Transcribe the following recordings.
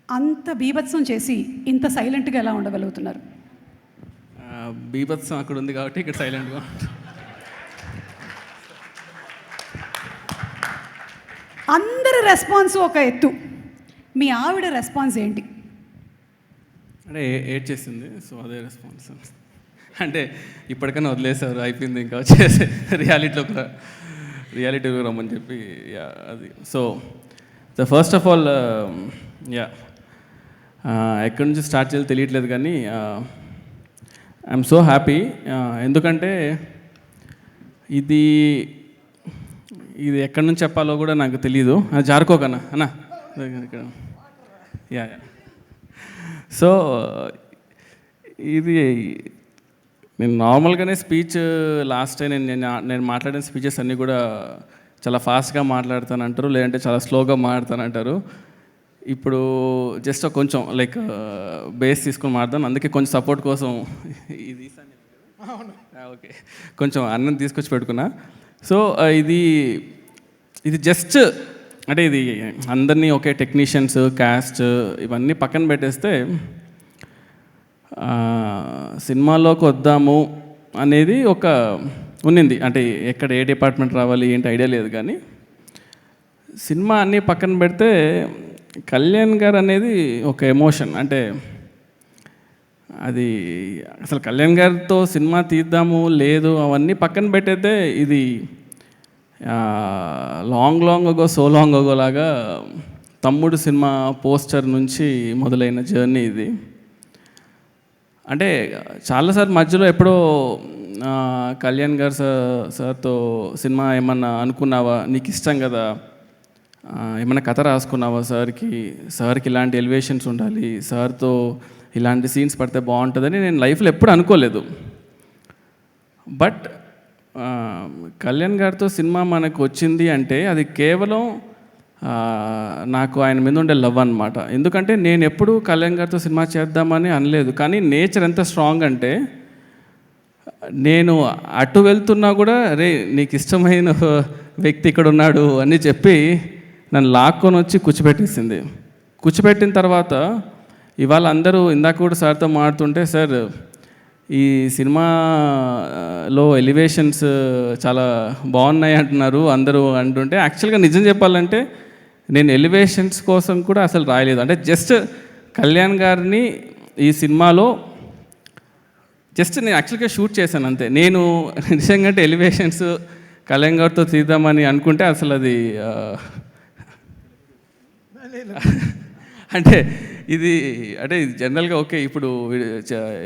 అంత బీభత్సం చేసి ఇంత సైలెంట్గా ఎలా ఉండగలుగుతున్నారు? బీభత్సం అక్కడ ఉంది కాబట్టి ఇక్కడ సైలెంట్గా ఉంటాం. అందరి రెస్పాన్స్ ఒక ఎత్తు, మీ ఆవిడ రెస్పాన్స్ ఏంటి? అంటే ఏడ్ చేసింది, సో అదే రెస్పాన్స్. అంటే ఇప్పటికైనా వదిలేశారు, అయిపోయింది, ఇంకా వచ్చేసి రియాలిటీలోకి రమ్మని చెప్పి అది. So the first of all ఎక్కడి నుంచి స్టార్ట్ చేయాలో తెలియట్లేదు, కానీ ఐఎమ్ సో హ్యాపీ. ఎందుకంటే ఇది ఎక్కడి నుంచి చెప్పాలో కూడా నాకు తెలీదు. జారుకోకన్నా అన్నా ఇక్కడ. యా సో ఇది నేను నార్మల్గానే స్పీచ్ లాస్ట్ టైం నేను మాట్లాడిన స్పీచెస్ అన్నీ కూడా చాలా ఫాస్ట్గా మాట్లాడతానంటారు, లేదంటే చాలా స్లోగా మాట్లాడతానంటారు. ఇప్పుడు జస్ట్ కొంచెం లైక్ బేస్ తీసుకొని మాట్లాడతాను, అందుకే కొంచెం సపోర్ట్ కోసం ఇది ఓకే కొంచెం అన్నం తీసుకొచ్చి పెట్టుకున్నా. సో ఇది జస్ట్ అంటే ఇది అందరినీ ఒకే టెక్నీషియన్స్, క్యాస్ట్ ఇవన్నీ పక్కన పెట్టేస్తే సినిమాలోకి వద్దాము అనేది ఒక ఉన్నింది. అంటే ఎక్కడ ఏ డిపార్ట్మెంట్ రావాలి ఏంటి ఐడియా లేదు, కానీ సినిమా అన్నీ పక్కన పెడితే కళ్యాణ్ గారు అనేది ఒక ఎమోషన్. అంటే అది అసలు కళ్యాణ్ గారితో సినిమా తీద్దాము లేదు అవన్నీ పక్కన పెట్టయితే ఇది long ago so long ago లాగా తమ్ముడు సినిమా పోస్టర్ నుంచి మొదలైన జర్నీ ఇది. అంటే చాలాసార్లు మధ్యలో ఎప్పుడో కళ్యాణ్ గారు సార్తో సినిమా ఏమన్నా అనుకున్నావా, నీకు ఇష్టం కదా, ఏమన్నా కథ రాసుకున్నావా సార్కి ఇలాంటి ఎలివేషన్స్ ఉండాలి, సార్తో ఇలాంటి సీన్స్ పడితే బాగుంటుందని నేను లైఫ్లో ఎప్పుడు అనుకోలేదు. బట్ కళ్యాణ్ గారితో సినిమా మనకు వచ్చింది అంటే అది కేవలం నాకు ఆయన మీద ఉండే లవ్ అన్నమాట. ఎందుకంటే నేను ఎప్పుడు కళ్యాణ్ గారితో సినిమా చేద్దామని అనలేదు, కానీ నేచర్ ఎంత స్ట్రాంగ్ అంటే నేను అటు వెళ్తున్నా కూడా రే నీకు ఇష్టమైన వ్యక్తి ఇక్కడ ఉన్నాడు అని చెప్పి నన్ను లాక్కొని వచ్చి కూర్చోబెట్టేసింది. కూర్చోబెట్టిన తర్వాత ఇవాళ అందరూ ఇందాక కూడా సార్తో మాడుతుంటే, సార్ ఈ సినిమాలో ఎలివేషన్స్ చాలా బాగున్నాయి అంటున్నారు అందరూ అంటుంటే, యాక్చువల్గా నిజం చెప్పాలంటే నేను ఎలివేషన్స్ కోసం కూడా అసలు రాయలేదు. అంటే జస్ట్ కళ్యాణ్ గారిని ఈ సినిమాలో జస్ట్ నేను యాక్చువల్గా షూట్ చేశాను అంతే. నేను నిజంగా అంటే ఎలివేషన్స్ కళ్యాణ్ గారితో తీద్దామని అనుకుంటే అసలు అది అంటే ఇది జనరల్గా ఓకే ఇప్పుడు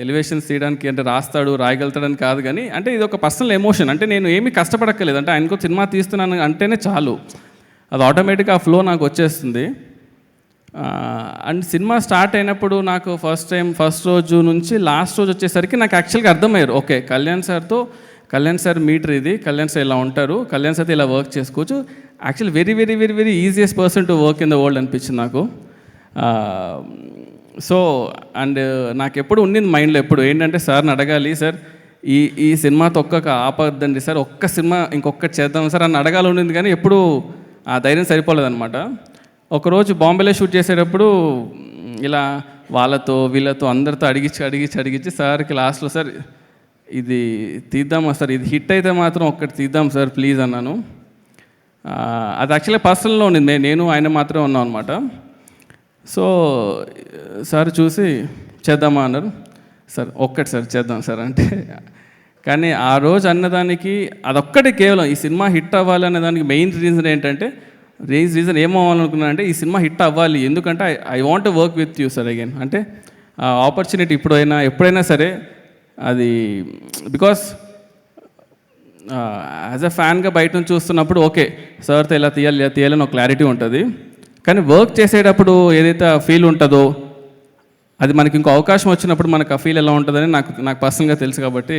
ఎలివేషన్స్ తీయడానికి అంటే రాయగలుగుతాడని కాదు, కానీ అంటే ఇది ఒక పర్సనల్ ఎమోషన్. అంటే నేను ఏమీ కష్టపడక్కర్లేదు, అంటే ఆయనకు సినిమా తీస్తున్నాను అంటేనే చాలు, అది ఆటోమేటిక్గా ఆ ఫ్లో నాకు వచ్చేస్తుంది. అండ్ సినిమా స్టార్ట్ అయినప్పుడు నాకు ఫస్ట్ రోజు నుంచి లాస్ట్ రోజు వచ్చేసరికి నాకు యాక్చువల్గా అర్థమయ్యారు, ఓకే కళ్యాణ్ సార్ మీటర్ ఇది, కళ్యాణ్ సార్ ఇలా ఉంటారు, కళ్యాణ్ సార్తో ఇలా వర్క్ చేసుకోవచ్చు. Actually very very very very easiest person to work in the world అనిపించింది నాకు. సో అండ్ నాకు ఎప్పుడు ఉండింది మైండ్లో ఎప్పుడు ఏంటంటే సార్ని అడగాలి, సార్ ఈ సినిమాతో ఆపద్దండి సార్, ఒక్క సినిమా ఇంకొకటి చేద్దాం సార్ అని అడగాలి ఉండింది, కానీ ఎప్పుడు ఆ ధైర్యం సరిపోలేదన్నమాట. ఒకరోజు బాంబేలో షూట్ చేసేటప్పుడు ఇలా వీళ్ళతో అందరితో అడిగించి సార్కి లాస్ట్లో సార్ ఇది తీద్దామా సార్, ఇది హిట్ అయితే మాత్రం ఒక్కటి తీద్దాం సార్ ప్లీజ్ అన్నాను. అది యాక్చువల్గా పర్సనల్లో ఉండింది, నేను ఆయన మాత్రమే ఉన్నాం అనమాట. సో సార్ చూసి చేద్దామా అన్నారు. సార్ ఒక్కటి సార్ చేద్దాం సార్ అంటే, కానీ ఆ రోజు అన్నదానికి అదొక్కటి కేవలం ఈ సినిమా హిట్ అవ్వాలి అనే దానికి మెయిన్ రీజన్ ఏంటంటే రీజన్ ఏమవ్వాలనుకున్నానంటే ఈ సినిమా హిట్ అవ్వాలి, ఎందుకంటే I want to work with you sir again. అంటే ఆపర్చునిటీ ఎప్పుడైనా సరే అది బికాస్ యాజ్ అ ఫ్యాన్గా బయట నుంచి చూస్తున్నప్పుడు ఓకే సార్తో ఇలా తీయాలని ఒక క్లారిటీ ఉంటుంది, కానీ వర్క్ చేసేటప్పుడు ఏదైతే ఫీల్ ఉంటుందో అది మనకి ఇంకో అవకాశం వచ్చినప్పుడు మనకు ఆ ఫీల్ ఎలా ఉంటుందని నాకు పర్సనల్గా తెలుసు. కాబట్టి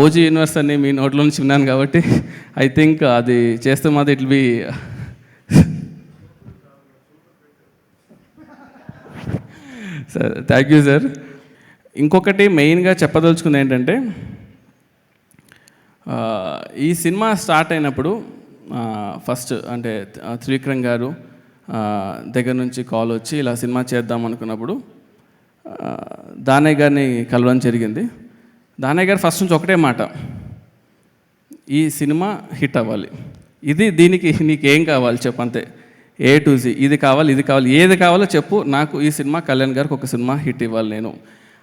ఓజీ యూనివర్స్ అని మీ నోట్లో నుంచి విన్నాను కాబట్టి ఐ థింక్ అది చేస్తే మాత్రం it will be sir. Thank you sir. ఇంకొకటి మెయిన్గా చెప్పదలుచుకుంది ఏంటంటే ఈ సినిమా స్టార్ట్ అయినప్పుడు ఫస్ట్ అంటే త్రివిక్రమ్ గారు దగ్గర నుంచి కాల్ వచ్చి ఇలా సినిమా చేద్దాం అనుకున్నప్పుడు దానయ్య గారిని కలవడం జరిగింది. దానయ్య గారు ఫస్ట్ నుంచి ఒకటే మాట, ఈ సినిమా హిట్ అవ్వాలి, దీనికి నీకేం కావాలి చెప్పు, అంతే, A to Z, ఇది కావాలి ఏది కావాలో చెప్పు, నాకు ఈ సినిమా కళ్యాణ్ గారికి ఒక సినిమా హిట్ ఇవ్వాలి నేను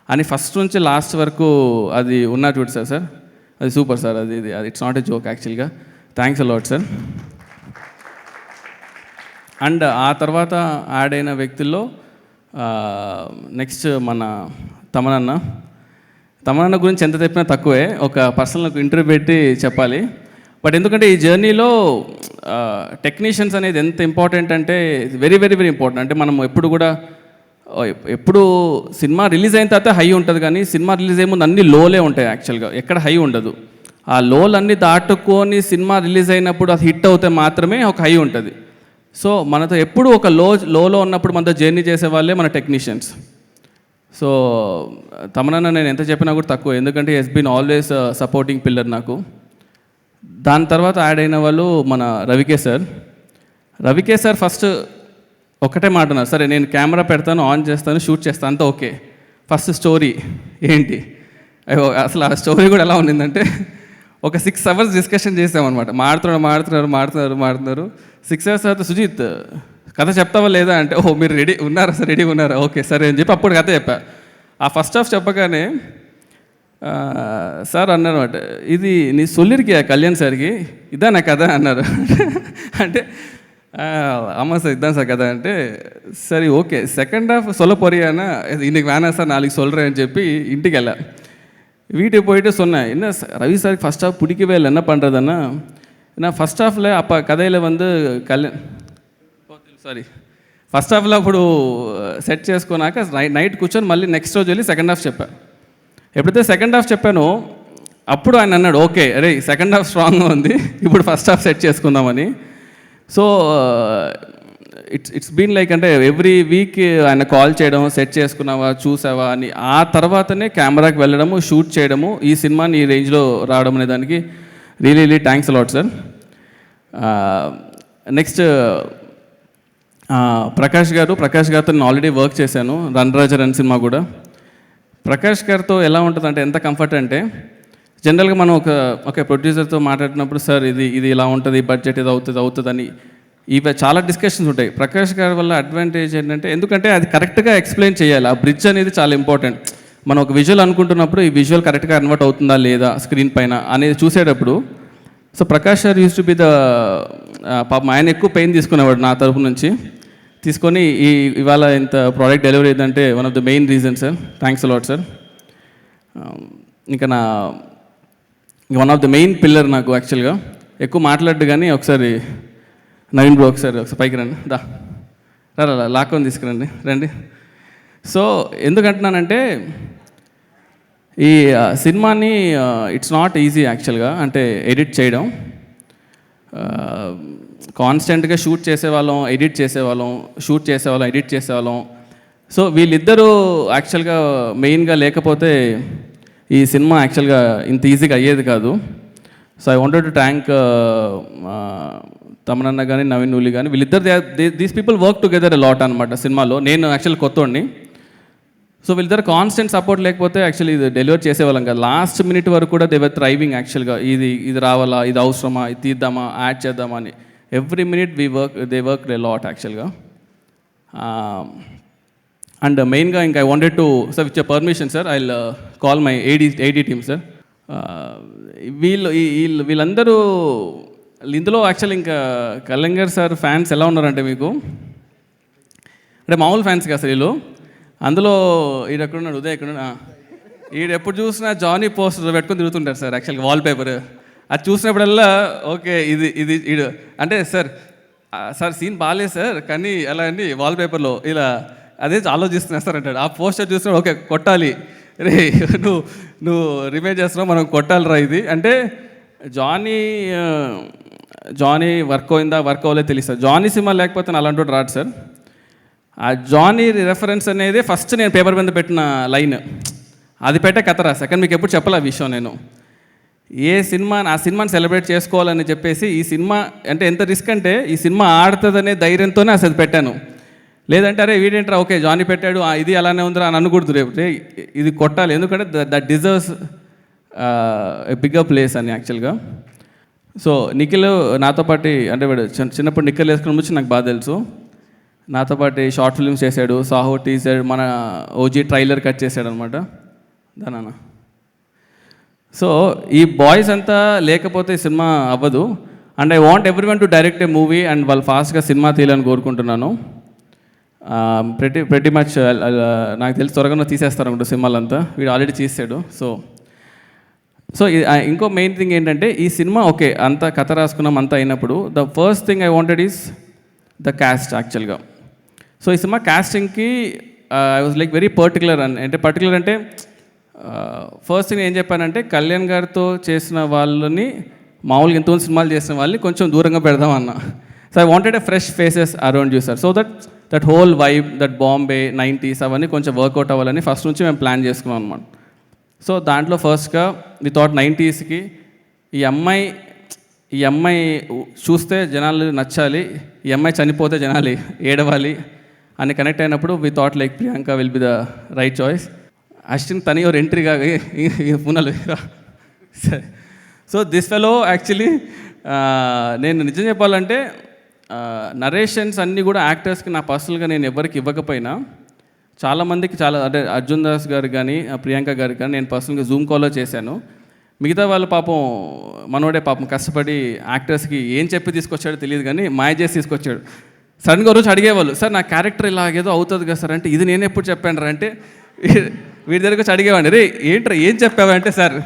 అని ఫస్ట్ నుంచి లాస్ట్ వరకు అది ఉన్నా చూడు సార్ అది సూపర్ సార్. అది ఇట్స్ నాట్ ఎ జోక్ యాక్చువల్గా. Thanks a lot sir. అండ్ ఆ తర్వాత యాడ్ అయిన వ్యక్తుల్లో నెక్స్ట్ మన తమనన్న గురించి ఎంత చెప్పినా తక్కువే, ఒక పర్సనల్ ఇంటర్వ్యూ పెట్టి చెప్పాలి. బట్ ఎందుకంటే ఈ జర్నీలో టెక్నీషియన్స్ అనేది ఎంత ఇంపార్టెంట్ అంటే వెరీ వెరీ వెరీ ఇంపార్టెంట్. అంటే మనం ఎప్పుడు సినిమా రిలీజ్ అయిన తర్వాత హై ఉంటుంది, కానీ సినిమా రిలీజ్ అయ్యే ముందు అన్ని లోలే ఉంటాయి యాక్చువల్గా, ఎక్కడ హై ఉండదు. ఆ లోలన్నీ దాటుకొని సినిమా రిలీజ్ అయినప్పుడు అది హిట్ అవుతే మాత్రమే ఒక హై ఉంటుంది. సో మనతో ఎప్పుడు ఒక లోలో ఉన్నప్పుడు మనతో జర్నీ చేసే వాళ్ళే మన టెక్నీషియన్స్. సో తమనన్న నేను ఎంత చెప్పినా కూడా తక్కువ, ఎందుకంటే he's been always supporting pillar నాకు. దాని తర్వాత యాడ్ అయిన వాళ్ళు మన రవికే సార్ ఫస్ట్ ఒకటే మాట ఉన్నారు, సరే నేను కెమెరా పెడతాను, ఆన్ చేస్తాను, షూట్ చేస్తాను, అంతా ఓకే. ఫస్ట్ స్టోరీ ఏంటి, అసలు ఆ స్టోరీ కూడా ఎలా ఉండిందంటే ఒక 6 hours డిస్కషన్ చేసామన్నమాట. మాడుతున్నారు 6 hours తర్వాత సుజిత్ కథ చెప్తావా లేదా అంటే, ఓహో మీరు రెడీగా ఉన్నారా, ఓకే సరే అని చెప్పి అప్పుడు కథ చెప్పా. ఆ ఫస్ట్ హాఫ్ చెప్పగానే సార్ అన్నారు అనమాట, ఇది నీ సొల్లిరికియా కళ్యాణ్ సార్కి, ఇదా నా కథ అన్నారు. అంటే ஆமாம் சார் இதுதான் சார் கதை అంటే சரி ஓகே செகண்ட் ஹாஃப் சொல்ல போறியானா இன்னைக்கு வேணாம் சார் நாளைக்கு சொல்கிறேன்னு చెప్పి ఇంటికి వెళ్ళా. வீட்டுக்கு போயிட்டு சொன்னேன், என்ன ரவி சாருக்கு ஃபஸ்ட் ஹாஃப் பிடிக்கவே இல்லை, என்ன பண்ணுறதுன்னா நான் ఫస్ట్ హాఫ్లో அப்போ కథలో ఫస్ట్ హాఫ్లో అప్పుడు సెట్ చేసుకున్నాక నైట్ కూర్చొని మళ్ళీ నెక్స్ట్ రోజు వెళ్ళి సెకండ్ హాఫ్ చెప్పా. ఎప్పుడైతే సెకండ్ హాఫ్ చెప్పానో అప్పుడు ఆయన అన్నాడు, ఓకే అరే సెకండ్ హాఫ్ స్ట్రాంగ్గా ఉంది, ఇప్పుడు ఫస్ట్ హాఫ్ సెట్ చేసుకుందామని. సో ఇట్స్ బీన్ లైక్, అంటే ఎవ్రీ వీక్ ఆయన కాల్ చేయడం, సెట్ చేసుకున్నావా చూసావా అని, ఆ తర్వాతనే కెమెరాకి వెళ్ళడము, షూట్ చేయడము, ఈ సినిమాని ఈ రేంజ్లో రావడం అనే దానికి really thanks a lot sir. Next Prakash గారితో నేను ఆల్రెడీ వర్క్ చేశాను, రన్ సినిమా కూడా. ప్రకాష్ గారితో ఎలా ఉంటుంది అంటే ఎంత కంఫర్ట్ అంటే, జనరల్గా మనం ఒక ప్రొడ్యూసర్తో మాట్లాడినప్పుడు సార్ ఇది ఇలా ఉంటుంది, బడ్జెట్ ఇది అవుతుంది అని ఇవి చాలా డిస్కషన్స్ ఉంటాయి. ప్రకాష్ గారి వల్ల అడ్వాంటేజ్ ఏంటంటే, ఎందుకంటే అది కరెక్ట్గా ఎక్స్ప్లెయిన్ చేయాలి, ఆ బ్రిడ్జ్ అనేది చాలా ఇంపార్టెంట్. మనం ఒక విజువల్ అనుకుంటున్నప్పుడు ఈ విజువల్ కరెక్ట్గా కన్వర్ట్ అవుతుందా లేదా స్క్రీన్ పైన అనేది చూసేటప్పుడు. సో ప్రకాష్ గారు యూస్ టు బి పాపం ఆయన ఎక్కువ పెయిన్ తీసుకునేవాడు నా తరపు నుంచి, తీసుకొని ఇవాళ ఇంత ప్రోడక్ట్ డెలివరీ అయిందంటే one of the main reason sir. Thanks a lot sir. ఇంకా one of the main pillar నాకు యాక్చువల్గా, ఎక్కువ మాట్లాడ్డు కానీ ఒకసారి నవీన్ బ్రో ఒకసారి పైకి రండి, లాక్కొని తీసుకురండి. సో ఎందుకంటున్నానంటే ఈ సినిమాని ఇట్స్ నాట్ ఈజీ యాక్చువల్గా, అంటే ఎడిట్ చేయడం. కాన్స్టెంట్గా షూట్ చేసేవాళ్ళం, ఎడిట్ చేసేవాళ్ళం. సో వీళ్ళిద్దరూ యాక్చువల్గా మెయిన్గా లేకపోతే ఈ సినిమా యాక్చువల్గా ఇంత ఈజీగా అయ్యేది కాదు. So I wanted to thank తమనన్న కానీ నవీన్ నూలి కానీ, వీళ్ళిద్దరు these people work together a lot అనమాట సినిమాలో. నేను యాక్చువల్ కొత్తోడిని, సో వీళ్ళిద్దరు కాన్స్టెంట్ సపోర్ట్ లేకపోతే యాక్చువల్లీ ఇది డెలివర్ చేసేవాళ్ళం కదా. లాస్ట్ మినిట్ వరకు కూడా దే వర్ థ్రైవింగ్ యాక్చువల్గా, ఇది రావాలా, ఇది అవసరమా, ఇది తీద్దామా, యాడ్ చేద్దామా అని. Every minute they work a lot యాక్చువల్గా. అండ్ మెయిన్గా ఇంకా I wanted to sir with your permission sir, I call my AD team sir. వీళ్ళందరూ ఇందులో యాక్చువల్ ఇంకా కళ్యాణ్ గారు సార్ ఫ్యాన్స్ ఎలా ఉన్నారంటే మీకు, అంటే మామూలు ఫ్యాన్స్ కదా సార్ వీళ్ళు. అందులో ఎక్కడున్నాడు ఉదయ్, ఎప్పుడు చూసినా జానీ పోస్టర్ పెట్టుకొని తిరుగుతుంటారు సార్ యాక్చువల్గా వాల్పేపర్. అది చూసినప్పుడల్లా ఓకే ఇది అంటే సార్ సీన్ బాగాలేదు సార్ కానీ అలా అండి వాల్పేపర్లో ఇలా అదే ఆలోచిస్తున్నా సార్ అంటాడు. ఆ పోస్టర్ చూసినప్పుడు ఓకే కొట్టాలి, రే నువ్వు రిమైండ్ చేస్తున్నావు, మనం కొట్టాలిరా ఇది అంటే. జానీ వర్క్ అవ్వలేదు తెలియదు సార్. జానీ సినిమా లేకపోతే నేను అలాంటి రాడు సార్. ఆ జానీ రెఫరెన్స్ అనేది ఫస్ట్ నేను పేపర్ మీద పెట్టిన లైన్, అది పెట్టే కథ రా సెకండ్, మీకు ఎప్పుడు చెప్పలే ఆ విషయం నేను. ఏ సినిమా ఆ సినిమాని సెలబ్రేట్ చేసుకోవాలని చెప్పేసి ఈ సినిమా అంటే ఎంత రిస్క్ అంటే ఈ సినిమా ఆడుతుందనే ధైర్యంతోనే అసలు పెట్టాను. లేదంటే అరే వీడేంట్రా ఓకే జానీ పెట్టాడు ఇది అలానే ఉందిరా అని అనకూడదు, రేపు ఇది కొట్టాలి, ఎందుకంటే దట్ డిజర్వ్స్ బిగ్గర్ ప్లేస్ అని యాక్చువల్గా. సో నిఖిల్ నాతో పాటు అంటే వాడు చిన్నప్పుడు నిక్కర్లు వేసుకుని వచ్చి నాకు బాగా తెలుసు. నాతో పాటు షార్ట్ ఫిల్మ్స్ చేశాడు, సాహో టీజర్, మన ఓజీ ట్రైలర్ కట్ చేశాడు అనమాట దానా. సో ఈ బాయ్స్ అంతా లేకపోతే సినిమా అవ్వదు. And I want everyone to direct A movie and వాళ్ళు ఫాస్ట్గా సినిమా తీయాలని కోరుకుంటున్నాను. pretty మచ్ నాకు తెలిసి త్వరగా తీసేస్తారు అనుకుంటా సినిమాలంతా, వీడు ఆల్రెడీ చేసాడు. సో ఇంకో మెయిన్ థింగ్ ఏంటంటే ఈ సినిమా ఓకే అంత కథ రాసుకున్నాం అంతా అయినప్పుడు the first thing I wanted is the cast యాక్చువల్గా. సో ఈ సినిమా క్యాస్టింగ్కి I was like very particular అంటే ఫస్ట్ థింగ్ ఏం చెప్పానంటే కళ్యాణ్ గారితో చేసిన వాళ్ళని మామూలుగా ఎంతో సినిమాలు చేసిన వాళ్ళని కొంచెం దూరంగా పెడదాం అన్న. So I wanted a fresh faces around you sir, so that whole vibe, that Bombay 90s అవన్నీ కొంచెం వర్కౌట్ అవ్వాలని ఫస్ట్ నుంచి మేము ప్లాన్ చేసుకున్నాం అనమాట. సో దాంట్లో ఫస్ట్గా వి థాట్ 90sకి ఈ అమ్మాయి చూస్తే జనాలు నచ్చాలి, ఈ అమ్మాయి చనిపోతే జనాలు ఏడవాలి అని కనెక్ట్ అయినప్పుడు we thought like Priyanka will be the right choice. Ashwin తని ఒక ఎంట్రీగా పునలు. సరే, సో దిస్ ఫెలో యాక్చువల్లీ నేను నిజం చెప్పాలంటే నరేషన్స్ అన్నీ కూడా యాక్టర్స్కి నా పర్సనల్గా నేను ఎవరికి ఇవ్వకపోయినా చాలామందికి అంటే అర్జున్ దాస్ గారు కానీ ప్రియాంక గారికి కానీ నేను పర్సనల్గా జూమ్ కాల్లో చేశాను. మిగతా వాళ్ళు పాపం మనోడే పాపం కష్టపడి యాక్టర్స్కి ఏం చెప్పి తీసుకొచ్చాడో తెలియదు కానీ మాయ చేసి తీసుకొచ్చాడు. సడన్గా రోజు అడిగేవాళ్ళు, సార్ నా క్యారెక్టర్ ఇలాగేదో అవుతుంది కదా సార్ అంటే, ఇది నేను ఎప్పుడు చెప్పాను రా అంటే వీడి దగ్గరకు వచ్చి అడిగేవాడిని, రే ఏంట్రా ఏం చెప్పావంటే, సార్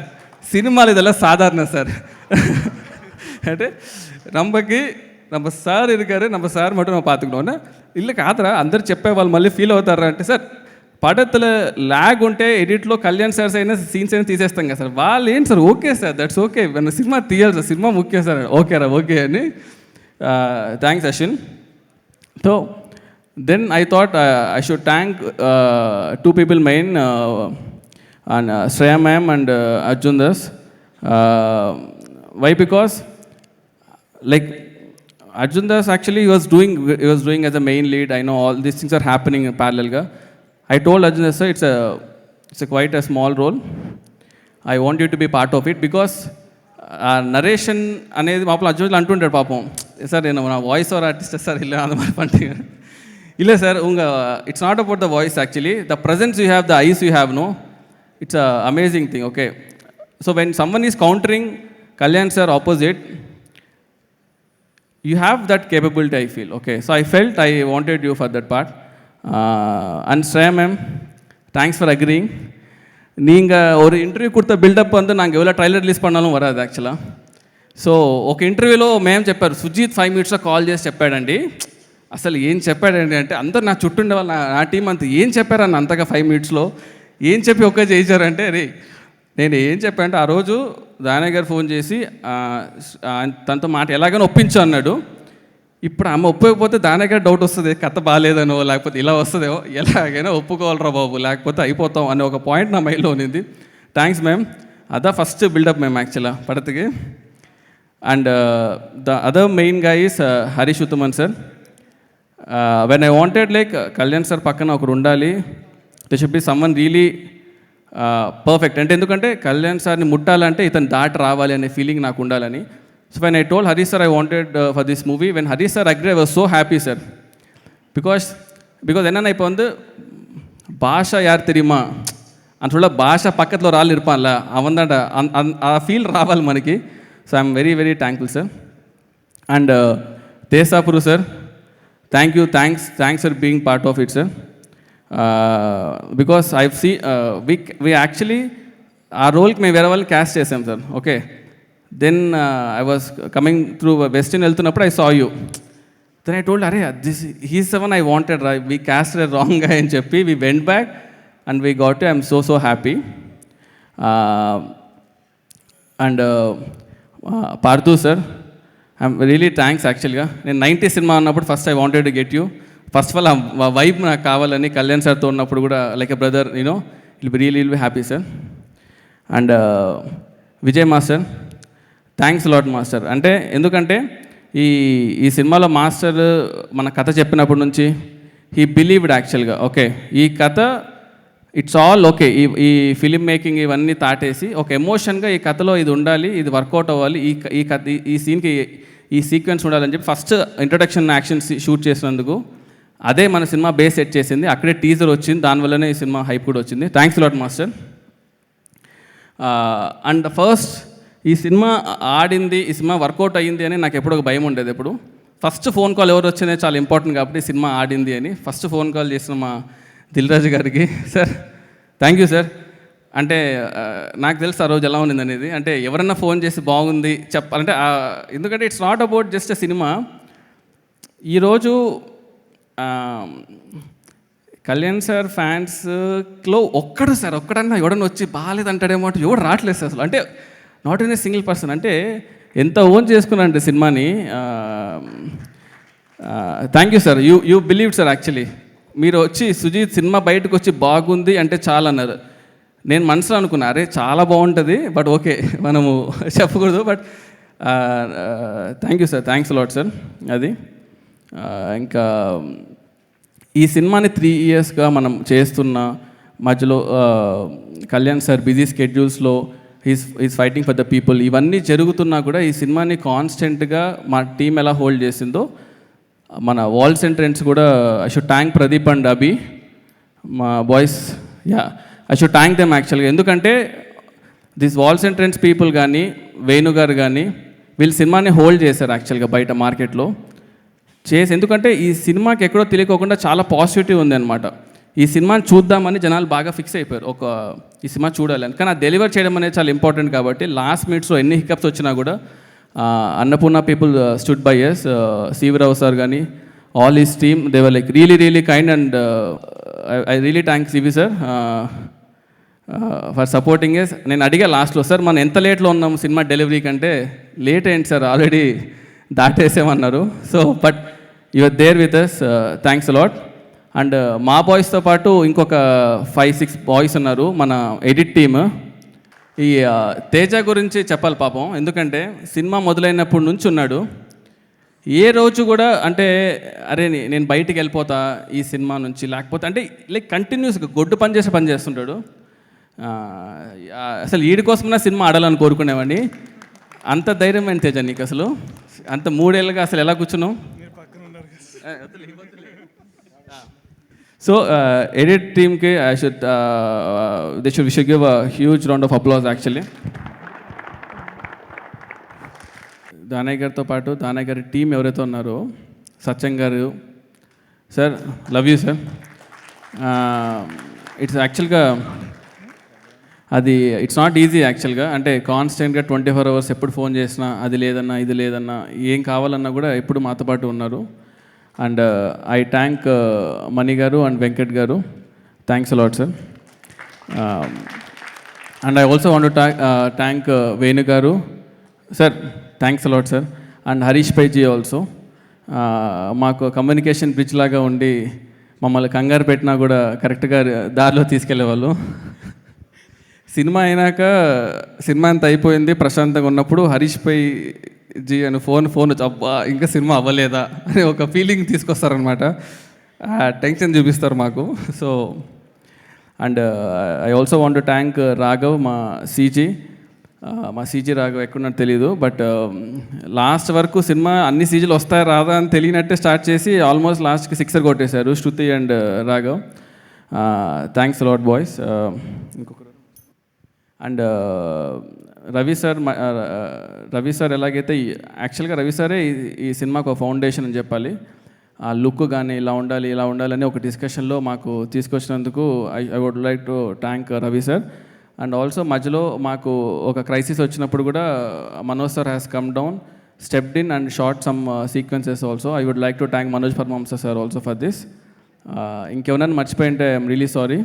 సినిమాలు ఇదెல்லாம் సాధారణ సార్ అంటే நம்ம சார் இருக்காரு, நம்ம சார் மட்டும் நம்ம பார்த்துக்கணும்னா இல்லை కాదురా అందరు చెప్పేవాళ్ళు మళ్ళీ ఫీల్ అవుతారా అంటే, సార్ పడతల ల్యాగ్ ఉంటే ఎడిట్లో కళ్యాణ్ సార్స్ అయినా సీన్స్ అయినా తీసేస్తాం కదా సార్, వాళ్ళు ఏంటి sir okay sir that's okay cinema తీయాలి సార్, సినిమా ముఖ్యం సార్, ఓకేరా ఓకే అని. Thanks Ashwin. So then I thought I should thank two people main and Shreya ma'am and Arjun Das. Why? Because like Arjun Das actually he was doing as a main lead. I know all these things are happening in parallel ga. I told Arjun Das sir it's a quite a small role. I want you to be part of it because narration అనేది పాపం అర్జున్ అంటుంటాడు పాపం, sir నేను నా voice over artist sir ఇలా అంత மாதிரி பண்ணிட்டீங்க இல்லை sir it's not about the voice actually the presence you have the eyes you have no it's a amazing thing. Okay, so when someone is countering Kalyan sir opposite you have that capability I feel. Okay, so I felt I wanted you for that part. And Shreya ma'am, thanks for agreeing. நீங்கள் ஒரு interview கொடுத்த build up வந்து நாங்கள் எவ்வளோ trailer ரிలీజ్ பண்ணாலும் వరాదు యాక్చువల్గా. So ఒక ఇంటర్వ్యూలో మేము చెప్పారు, సుజీత్ 5 minutesలో కాల్ చేసి చెప్పాడండి, అసలు ఏం చెప్పాడండి అంటే అందరు నా చుట్టూ ఉండే వాళ్ళు నా టీం అంతా ఏం చెప్పారని అంతగా 5 minutesలో ఏం చెప్పి ఒక్క చేయించారంటే, రే నేను ఏం చెప్పానంటే ఆ రోజు దానయ్య గారు ఫోన్ చేసి తనతో మాట ఎలాగైనా ఒప్పించు అన్నాడు. ఇప్పుడు ఆమె ఒప్పుకోకపోతే దానయ్య గారు డౌట్ వస్తుంది, కథ బాగాలేదనో లేకపోతే ఇలా వస్తుందేమో, ఎలాగైనా ఒప్పుకోవాలరా బాబు లేకపోతే అయిపోతాం అనే ఒక పాయింట్ నా మైండ్లో ఉన్నింది. థ్యాంక్స్ మ్యామ్, అదా ఫస్ట్ బిల్డప్ మ్యామ్ యాక్చువల్గా పడతకి. అండ్ ద అదర్ మెయిన్ గా is Harish Uthaman sir. When I wanted like Kalyan sir పక్కన ఒకరు ఉండాలి, they should be someone really perfect. అంటే ఎందుకంటే కళ్యాణ్ సార్ని ముట్టాలంటే ఇతను దాటి రావాలి అనే ఫీలింగ్ నాకు ఉండాలని. So when I told Harish sir I wanted for this movie, when Harish sir agree I was so happy sir. Because என்னென்னா இப்போ வந்து பாஷா யார் தெரியுமா అని சொல்ல భాష పక్కలో రాళ్ళు ఇర్పాన్ల అవందంట ఆ ఫీల్ రావాలి మనకి. So I'm very very thankful sir. And దేశాపురు sir, thanks for being part of it sir. Because I see we actually ఆ రోల్కి మేము వేరే వాళ్ళని క్యాస్ట్ చేసాం సార్. Okay, then I was coming through western వెళ్తున్నప్పుడు I saw you, then I told అరే he's the one I wanted రా, వీ క్యాస్ట్ రాంగ్ గా అని చెప్పి we went back and we got it. I'm so happy. And Partha sir, I'm really thanks యాక్చువల్గా. నేను 90 cinema అన్నప్పుడు first I wanted to get you. First of all ఆ vibe నాకు కావాలని కళ్యాణ్ సార్తో ఉన్నప్పుడు కూడా like a brother you know will be happy sir. And Vijay master, thanks lot master. అంటే ఎందుకంటే ఈ ఈ సినిమాలో మాస్టర్ మన కథ చెప్పినప్పటి నుంచి హీ బిలీవ్డ్ యాక్చువల్గా. ఓకే, ఈ కథ ఇట్స్ ఆల్ ఓకే, ఈ ఫిలిం మేకింగ్ ఇవన్నీ తాటేసి ఒక ఎమోషన్గా ఈ కథలో ఇది ఉండాలి, ఇది వర్కౌట్ అవ్వాలి, ఈ కథ ఈ సీన్కి ఈ సీక్వెన్స్ ఉండాలని చెప్పి ఫస్ట్ ఇంట్రొడక్షన్ యాక్షన్ షూట్ చేసినందుకు అదే మన సినిమా బేస్ సెట్ చేసింది. అక్కడే టీజర్ వచ్చింది, దానివల్లనే ఈ సినిమా హైప్ కూడా వచ్చింది. Thanks lot master. And first ఈ సినిమా ఆడింది, ఈ సినిమా వర్కౌట్ అయ్యింది అని నాకు ఎప్పుడు ఒక భయం ఉండేది. ఎప్పుడు ఫస్ట్ ఫోన్ కాల్ ఎవరు వచ్చిందే చాలా ఇంపార్టెంట్ కాబట్టి సినిమా ఆడింది అని ఫస్ట్ ఫోన్ కాల్ చేసిన మా దిల్ రాజు గారికి, సార్ థ్యాంక్ యూ సార్. అంటే నాకు తెలుసు ఆ రోజు ఎలా ఉంది అనేది. అంటే ఎవరన్నా ఫోన్ చేసి బాగుంది చెప్పాలంటే, ఎందుకంటే it's not about just a cinema. ఈరోజు కళ్యాణ్ సార్ ఫ్యాన్స్లో ఒక్కడన్నా ఎవడన్నా వచ్చి బాగాలేదంటాడేమో అంటే ఎవడు రావట్లేదు సార్ అసలు. అంటే not in a single person. అంటే ఎంత ఓన్ చేసుకున్నానంటే సినిమాని. Thank you sir, you believe sir. Actually మీరు వచ్చి సుజీత్ సినిమా బయటకు వచ్చి బాగుంది అంటే చాలా అన్నారు. నేను మనసులో అనుకున్నా, అరే చాలా బాగుంటుంది, బట్ ఓకే మనము చెప్పకూడదు. But thank you sir, thanks lot sir. అది ఇంకా ఈ సినిమాని 3 yearsగా మనం చేస్తున్న మధ్యలో కళ్యాణ్ సార్ బిజీ స్కెడ్యూల్స్లో is fighting for the people, ఇవన్నీ జరుగుతున్నా కూడా ఈ సినిమాని కాన్స్టెంట్గా మా టీం ఎలా హోల్డ్ చేసిందో, మన వాల్స్ అండ్ ట్రెండ్స్ కూడా I should thank Pradeep and Abhi, మా boys. I should thank them యాక్చువల్గా. ఎందుకంటే this walls and trends people కానీ వేణు గారు కానీ వీళ్ళు సినిమాని హోల్డ్ చేశారు యాక్చువల్గా బయట మార్కెట్లో ఎందుకంటే ఈ సినిమాకి ఎక్కడో తెలియకోకుండా చాలా పాజిటివిటీ ఉంది అనమాట. ఈ సినిమాని చూద్దామని జనాలు బాగా ఫిక్స్ అయిపోయారు, ఈ సినిమా చూడాలని. కానీ అది డెలివర్ చేయడం అనేది చాలా ఇంపార్టెంట్ కాబట్టి లాస్ట్ మినిట్స్లో ఎన్ని హికప్స్ వచ్చినా కూడా Annapurna people stood by us. Sivarao sir కానీ all his team, they were like really kind. And I really thank CV sir for supporting us. నేను అడిగా లాస్ట్లో, సార్ మనం ఎంత లేట్లో ఉన్నాము సినిమా డెలివరీ కంటే, లేట్ అయింది సార్ ఆల్రెడీ దాటేసామన్నారు. So but you're there with us, thanks a lot. And మా బాయ్స్తో పాటు ఇంకొక 5-6 బాయ్స్ ఉన్నారు మన ఎడిట్ టీమ్. ఈ తేజ గురించి చెప్పాలి పాపం, ఎందుకంటే సినిమా మొదలైనప్పటి నుంచి ఉన్నాడు. ఏ రోజు కూడా అంటే అరే నేను బయటికి వెళ్ళిపోతా ఈ సినిమా నుంచి, లేకపోతే అంటే లైక్ కంటిన్యూస్గా గొడ్డు పని చేస్తుంటాడు. అసలు వీడి కోసమైనా సినిమా ఆడాలని కోరుకునేవాడిని. అంత ధైర్యం ఏంటి తేజ నీకు అసలు? అంత 3 ఏళ్ళుగా అసలు ఎలా కూర్చున్నావు? సో ఎడిట్ టీమ్కి they should give a huge round of applause actually. Danayya గారితో పాటు దానయ్య గారి టీం ఎవరైతే ఉన్నారో, సత్యం గారు sir, love you sir. It's యాక్చువల్గా అది ఇట్స్ నాట్ ఈజీ యాక్చువల్గా. అంటే కాన్స్టెంట్గా 24 hours ఎప్పుడు ఫోన్ చేసినా అది లేదన్నా ఇది లేదన్నా ఏం కావాలన్నా కూడా ఎప్పుడు మాతో పాటు ఉన్నారు. అండ్ ఐ థ్యాంక్ మణి గారు and Venkat garu, thanks a lot sir. And I also want to thank Venu garu sir, thanks a lot sir. And Harish పైజీ ఆల్సో మాకు కమ్యూనికేషన్ బ్రిడ్జ్ లాగా ఉండి మమ్మల్ని కంగారు పెట్టినా కూడా కరెక్ట్గా దారిలో తీసుకెళ్లేవాళ్ళు. సినిమా అయినాక సినిమా అంతా అయిపోయింది ప్రశాంతంగా ఉన్నప్పుడు హరీష్ పై జీ అని ఫోన్ వచ్చి అబ్బా ఇంకా సినిమా అవ్వలేదా అని ఒక ఫీలింగ్ తీసుకొస్తారనమాట, టెన్షన్ చూపిస్తారు మాకు. So and I also want to thank Raghav, మా సీజీ రాఘవ్ ఎక్కడున్నట్టు తెలీదు. బట్ లాస్ట్ వరకు సినిమా అన్ని సీజీలు వస్తాయా రాదా అని తెలియనట్టే స్టార్ట్ చేసి ఆల్మోస్ట్ లాస్ట్కి 6 కొట్టేశారు Shruti and Raghav. Thanks lot boys. ఇంకొకరు అండ్ రవి సార్ ఎలాగైతే యాక్చువల్గా రవి సారే ఈ సినిమాకు ఒక ఫౌండేషన్ అని చెప్పాలి. ఆ లుక్ కానీ ఇలా ఉండాలి అని ఒక డిస్కషన్లో మాకు తీసుకొచ్చినందుకు I would like to thank Ravi sir. And also మధ్యలో మాకు ఒక క్రైసిస్ వచ్చినప్పుడు కూడా Manoj sir has come down, stepped in and shot some sequences also. I would like to thank Manoj Paramahamsa sir also for this. ఇంకెవరైనా మర్చిపోయింటే ఐఎమ్ రియలీ సారీ.